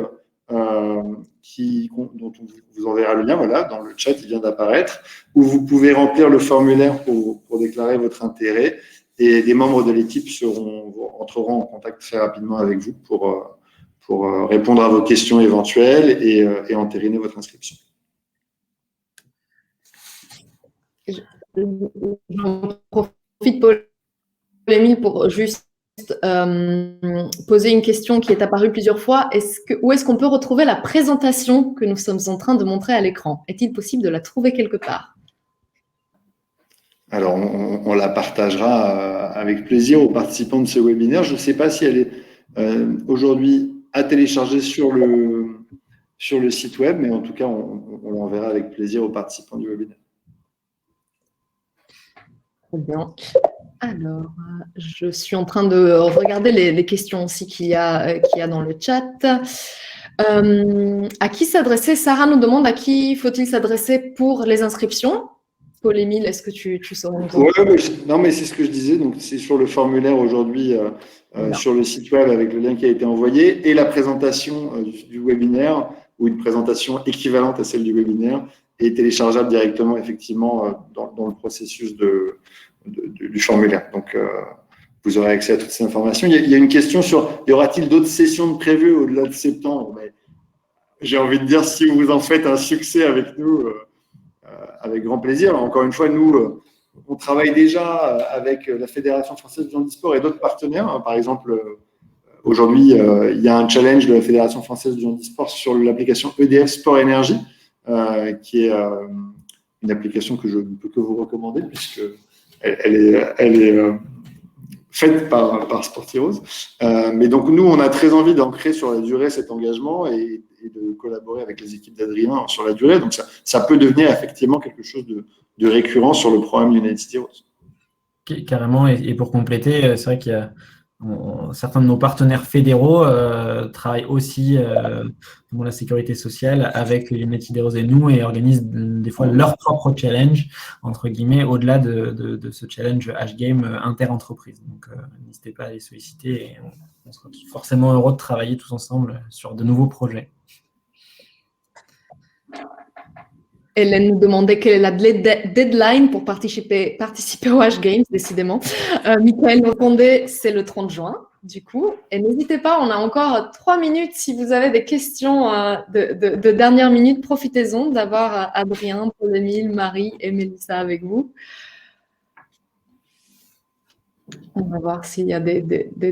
dont on vous enverra le lien, voilà, dans le chat, il vient d'apparaître, où vous pouvez remplir le formulaire pour déclarer votre intérêt et des membres de l'équipe entreront en contact très rapidement avec vous pour répondre à vos questions éventuelles et entériner votre inscription. J'en profite, Paul-Émile, pour juste poser une question qui est apparue plusieurs fois. Où est-ce qu'on peut retrouver la présentation que nous sommes en train de montrer à l'écran? Est-il possible de la trouver quelque part? Alors, on la partagera avec plaisir aux participants de ce webinaire. Je ne sais pas si elle est aujourd'hui à télécharger sur le site web, mais en tout cas, on l'enverra avec plaisir aux participants du webinaire. Très bien. Alors, je suis en train de regarder les questions aussi qu'il y a dans le chat. À qui s'adresser? Sarah nous demande à qui faut-il s'adresser pour les inscriptions. Paul-Émile, est-ce que tu saurais nous dire? Non, mais c'est ce que je disais. Donc, c'est sur le formulaire aujourd'hui sur le site web avec le lien qui a été envoyé et la présentation du webinaire ou une présentation équivalente à celle du webinaire est téléchargeable directement, effectivement, dans le processus du formulaire. Donc, vous aurez accès à toutes ces informations. Il y a une question sur y aura-t-il d'autres sessions de prévues au-delà de septembre? Mais j'ai envie de dire, si vous en faites un succès avec nous, avec grand plaisir. Alors, encore une fois, nous, on travaille déjà avec la Fédération française du handisport et d'autres partenaires. Par exemple, aujourd'hui, il y a un challenge de la Fédération française du handisport sur l'application EDF Sport Énergie, qui est une application que je ne peux que vous recommander puisque elle est faite par Sport Heroes. Mais donc, nous, on a très envie d'ancrer sur la durée cet engagement et de collaborer avec les équipes d'Adrien sur la durée. Donc, ça peut devenir effectivement quelque chose de récurrent sur le programme United Heroes. Carrément. Et pour compléter, c'est vrai qu'il certains de nos partenaires fédéraux travaillent aussi dans la sécurité sociale avec United Heroes et nous et organisent des fois leur propre challenge, entre guillemets, au-delà de ce challenge H-Game inter-entreprise. Donc, n'hésitez pas à les solliciter et on sera forcément heureux de travailler tous ensemble sur de nouveaux projets. Hélène nous demandait quelle est la deadline pour participer au H-Games, décidément. Michael nous répondait, c'est le 30 juin, du coup. Et n'hésitez pas, on a encore 3 minutes. Si vous avez des questions de dernière minute, profitez-en d'avoir Adrien, Paul-Émile, Marie et Mélissa avec vous. On va voir s'il y a des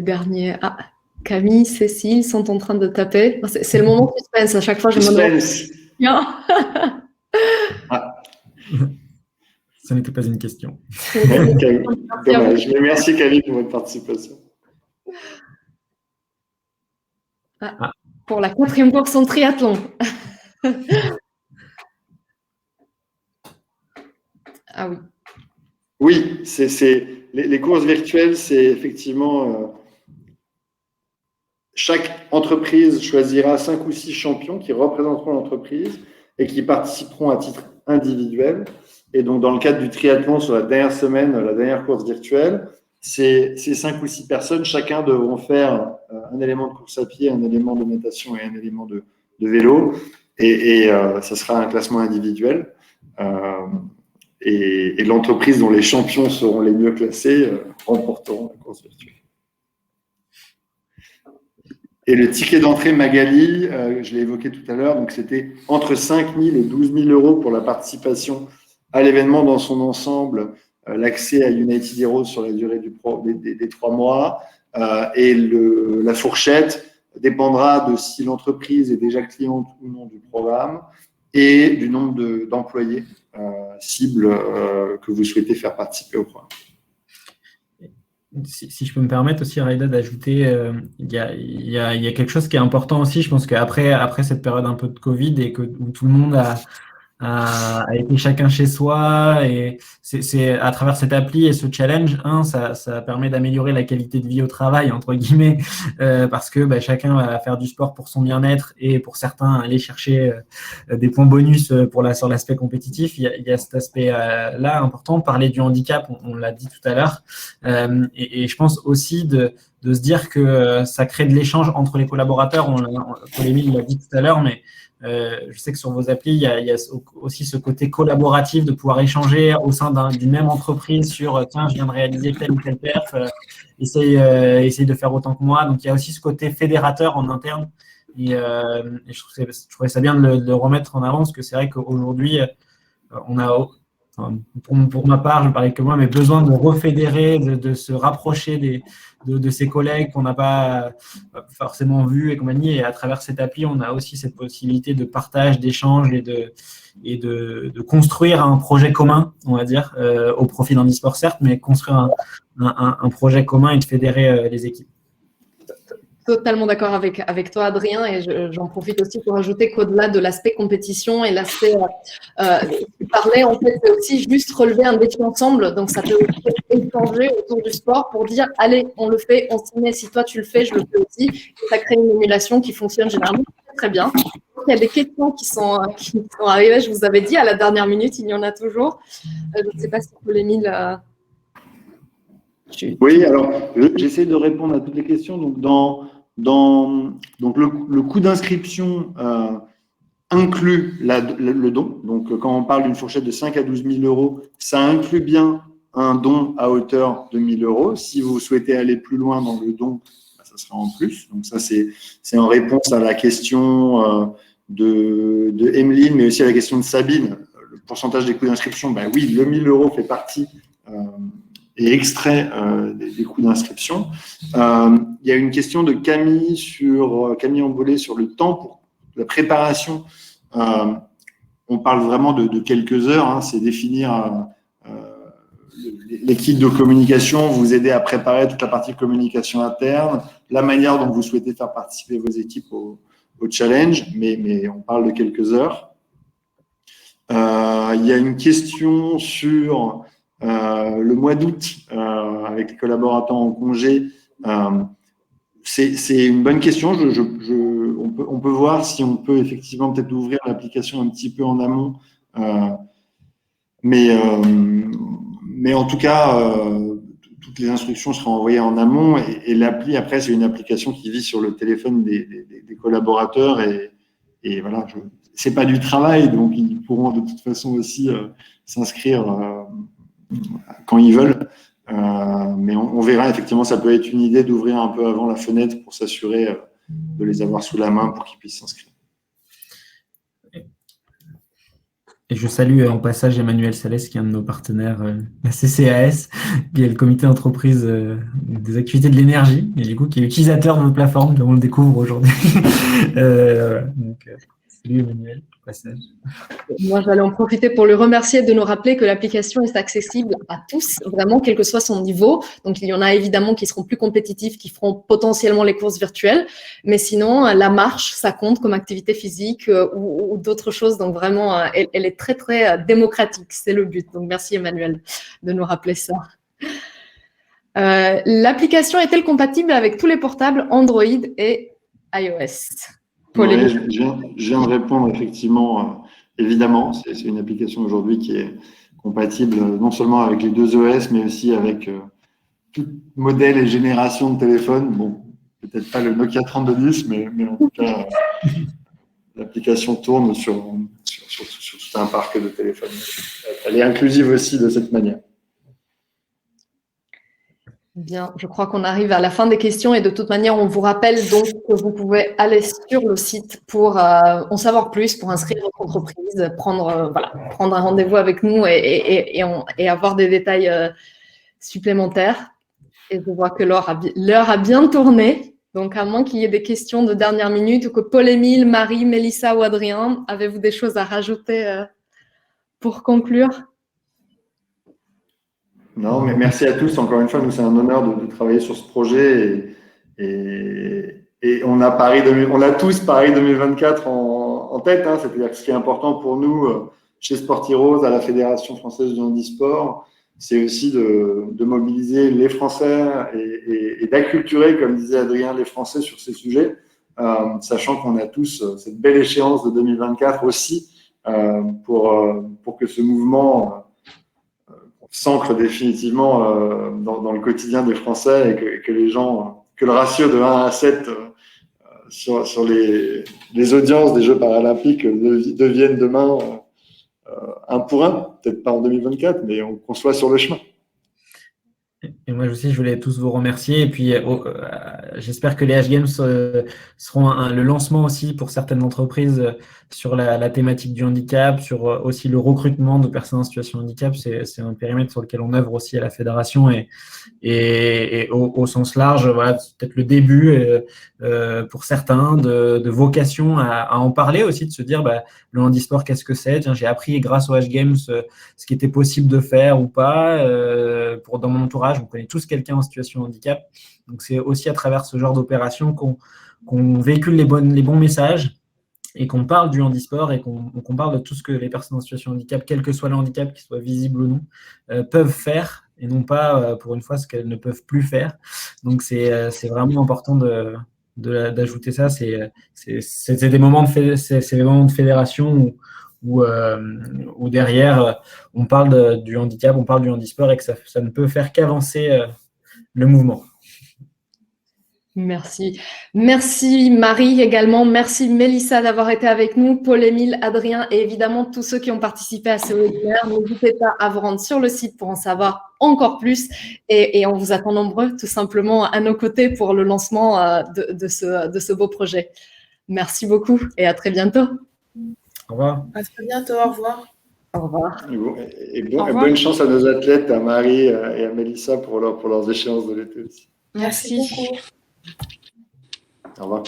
derniers... Ah, Camille, Cécile sont en train de taper. C'est le moment suspense. À chaque fois, je me demande... Ah. Ce n'était pas une question. Dommage. Mais merci Camille pour votre participation. Pour la 4e course en triathlon. Ah oui. Oui, les courses virtuelles, c'est effectivement... chaque entreprise choisira 5 ou 6 champions qui représenteront l'entreprise et qui participeront à titre individuel. Et donc, dans le cadre du triathlon, sur la dernière semaine, la dernière course virtuelle, ces 5 ou 6 personnes, chacun devront faire un élément de course à pied, un élément de natation et un élément de vélo. Et ça sera un classement individuel. Et l'entreprise dont les champions seront les mieux classés remporteront la course virtuelle. Et le ticket d'entrée Magali, je l'ai évoqué tout à l'heure, donc c'était entre 5 000 et 12 000 euros pour la participation à l'événement dans son ensemble, l'accès à United Heroes sur la durée des 3 mois, et la fourchette dépendra de si l'entreprise est déjà cliente ou non du programme et du nombre d'employés cibles que vous souhaitez faire participer au programme. Si je peux me permettre aussi, Raïda, d'ajouter, il y a quelque chose qui est important aussi. Je pense qu'après cette période un peu de Covid et où tout le monde a été chacun chez soi, et c'est à travers cette appli et ce challenge, ça permet d'améliorer la qualité de vie au travail, entre guillemets, parce que chacun va faire du sport pour son bien-être et pour certains aller chercher des points bonus sur l'aspect compétitif. Il y a cet aspect-là important. Parler du handicap, on l'a dit tout à l'heure, et je pense aussi de se dire que ça crée de l'échange entre les collaborateurs. Paul-Émile l'a dit tout à l'heure, mais je sais que sur vos applis, il y a aussi ce côté collaboratif de pouvoir échanger au sein d'une même entreprise sur tiens, je viens de réaliser telle ou telle perf, essaye de faire autant que moi. Donc, il y a aussi ce côté fédérateur en interne. Et je trouvais ça bien de le remettre en avant, parce que c'est vrai qu'aujourd'hui, on a, pour ma part, je ne parlais que moi, mais besoin de refédérer, de se rapprocher de ses collègues qu'on n'a pas forcément vus et compagnie. Et à travers cette appli, on a aussi cette possibilité de partage, d'échange et de construire un projet commun, on va dire, au profit d'un e-sport certes, mais construire un projet commun et de fédérer les équipes. Totalement d'accord avec toi, Adrien, et j'en profite aussi pour ajouter qu'au-delà de l'aspect compétition et l'aspect parler, en fait, c'est aussi juste relever un défi ensemble. Donc, ça peut échanger autour du sport pour dire, allez, on le fait, on s'y met. Si toi, tu le fais, je le fais aussi. Et ça crée une émulation qui fonctionne généralement très bien. Il y a des questions qui sont arrivées. Je vous avais dit, à la dernière minute, il y en a toujours. Je ne sais pas si Paul-Émile… Oui, alors, j'essaie de répondre à toutes les questions. Donc, le coût d'inscription inclut le don. Donc, quand on parle d'une fourchette de 5 à 12 000 euros, ça inclut bien un don à hauteur de 1 000 euros. Si vous souhaitez aller plus loin dans le don, ça sera en plus. Donc, ça, c'est en réponse à la question de Emeline, mais aussi à la question de Sabine. Le pourcentage des coûts d'inscription, oui, le 1 000 euros fait partie et extrait des coûts d'inscription. Il y a une question de Camille Ambolé sur le temps pour la préparation. On parle vraiment de quelques heures. C'est définir l'équipe de communication, vous aider à préparer toute la partie communication interne, la manière dont vous souhaitez faire participer vos équipes au challenge, mais on parle de quelques heures. Il y a une question sur le mois d'août, avec les collaborateurs en congé, C'est une bonne question. On peut voir si on peut effectivement peut-être ouvrir l'application un petit peu en amont. Mais en tout cas, toutes les instructions seront envoyées en amont et l'appli, après, c'est une application qui vit sur le téléphone des collaborateurs et voilà, c'est pas du travail, donc ils pourront de toute façon aussi s'inscrire quand ils veulent. Mais on verra, effectivement, ça peut être une idée d'ouvrir un peu avant la fenêtre pour s'assurer de les avoir sous la main pour qu'ils puissent s'inscrire. Et je salue en passage Emmanuel Salès, qui est un de nos partenaires, la CCAS, qui est le comité d'entreprise des activités de l'énergie, et du coup qui est utilisateur de notre plateforme, on le découvre aujourd'hui. Donc, salut Emmanuel, au passage. Moi, j'allais en profiter pour le remercier de nous rappeler que l'application est accessible à tous, vraiment, quel que soit son niveau. Donc, il y en a évidemment qui seront plus compétitifs, qui feront potentiellement les courses virtuelles. Mais sinon, la marche, ça compte comme activité physique ou d'autres choses. Donc, vraiment, elle est très, très démocratique. C'est le but. Donc, merci Emmanuel de nous rappeler ça. L'application est-elle compatible avec tous les portables Android et iOS? Ouais, je viens de répondre effectivement, évidemment, c'est une application aujourd'hui qui est compatible non seulement avec les deux OS, mais aussi avec tout modèle et génération de téléphone. Bon, peut-être pas le Nokia 3210, mais en tout cas, l'application tourne sur tout un parc de téléphones. Elle est inclusive aussi de cette manière. Bien, je crois qu'on arrive à la fin des questions et de toute manière, on vous rappelle donc que vous pouvez aller sur le site pour en savoir plus, pour inscrire votre entreprise, prendre un rendez-vous avec nous et avoir des détails supplémentaires. Et je vois que l'heure a bien tourné. Donc, à moins qu'il y ait des questions de dernière minute ou que Paul-Émile, Marie, Mélissa ou Adrien, avez-vous des choses à rajouter pour conclure? Non, mais merci à tous. Encore une fois, nous, c'est un honneur de travailler sur ce projet et on a tous Paris 2024 en tête. Hein. C'est-à-dire que ce qui est important pour nous, chez Sport Heroes, à la Fédération française du handisport, c'est aussi de mobiliser les Français et d'acculturer, comme disait Adrien, les Français sur ces sujets, sachant qu'on a tous cette belle échéance de 2024 aussi pour que ce mouvement s'ancre définitivement dans le quotidien des Français et que les gens, que le ratio de 1 à 7 sur les audiences des Jeux paralympiques deviennent demain 1 pour 1, peut-être pas en 2024, mais qu'on soit sur le chemin. Et moi aussi, je voulais tous vous remercier. Et puis, j'espère que les H-Games seront le lancement aussi pour certaines entreprises sur la thématique du handicap, sur aussi le recrutement de personnes en situation de handicap. C'est un périmètre sur lequel on œuvre aussi à la fédération et au sens large. Voilà, c'est peut-être le début pour certains de vocation à en parler aussi, de se dire le handisport, qu'est-ce que c'est? Tiens, j'ai appris grâce aux H-Games ce qui était possible de faire ou pas dans mon entourage. On connaît tous quelqu'un en situation de handicap. Donc, c'est aussi à travers ce genre d'opération qu'on véhicule les bons messages et qu'on parle du handisport et qu'on parle de tout ce que les personnes en situation de handicap, quel que soit le handicap, qu'il soit visible ou non, peuvent faire et non pas, pour une fois, ce qu'elles ne peuvent plus faire. Donc, c'est vraiment important d'ajouter ça. C'est des moments de fédération où derrière, on parle du handicap, on parle du handisport et que ça ne peut faire qu'avancer le mouvement. Merci. Merci Marie également. Merci Mélissa d'avoir été avec nous, Paul-Émile, Adrien et évidemment tous ceux qui ont participé à ce webinaire. N'hésitez pas à vous rendre sur le site pour en savoir encore plus et on vous attend nombreux tout simplement à nos côtés pour le lancement de ce beau projet. Merci beaucoup et à très bientôt. Au revoir. À très bientôt. Au revoir. Au revoir. Et bonne chance à nos athlètes, à Marie et à Mélissa pour leurs échéances de l'été aussi. Merci beaucoup. Au revoir.